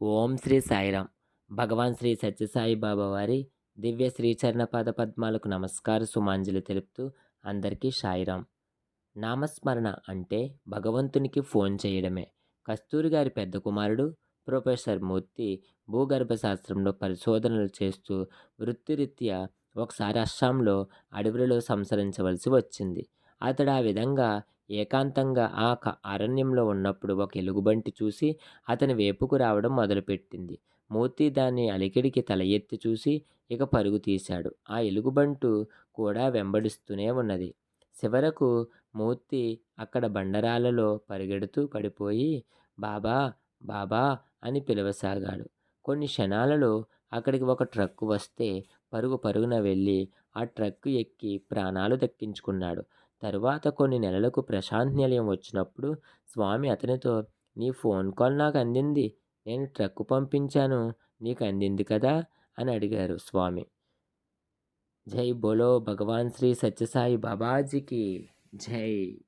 ఓం శ్రీ సాయిరామ్. భగవాన్ శ్రీ సత్యసాయి బాబా వారి దివ్య శ్రీచరణ పాద పద్మాలకు నమస్కార సుమాంజలి తెలుపుతూ అందరికీ సాయిరామ్. నామస్మరణ అంటే భగవంతునికి ఫోన్ చేయడమే. కస్తూరి గారి పెద్ద కుమారుడు ప్రొఫెసర్ మూర్తి భూగర్భ శాస్త్రంలో పరిశోధనలు చేస్తూ వృత్తిరీత్యా ఒకసారి అస్సాంలో అడవులలో సంచరించవలసి వచ్చింది. అతడు ఆ విధంగా ఏకాంతంగా అరణ్యంలో ఉన్నప్పుడు ఒక ఎలుగుబంటి చూసి అతని వైపుకు రావడం మొదలుపెట్టింది. మూర్తి దాన్ని అలికిడికి తల ఎత్తి చూసి ఇక పరుగు తీశాడు. ఆ ఎలుగుబంటు కూడా వెంబడిస్తూనే ఉన్నది. చివరకు మూర్తి అక్కడ బండరాలలో పరిగెడుతూ పడిపోయి బాబా బాబా అని పిలవసాగాడు. కొన్ని క్షణాలలో అక్కడికి ఒక ట్రక్కు వస్తే పరుగు పరుగున వెళ్ళి ఆ ట్రక్కు ఎక్కి ప్రాణాలు దక్కించుకున్నాడు. తరువాత కొన్ని నెలలకు ప్రశాంత్ నిలయం వచ్చినప్పుడు స్వామి అతనితో, నీ ఫోన్ కాల్ నాకు అందింది, నేను ట్రక్కు పంపించాను, నీకు అందింది కదా అని అడిగారు స్వామి. జై బోలో భగవాన్ శ్రీ సత్యసాయి బాబాజీకి జై.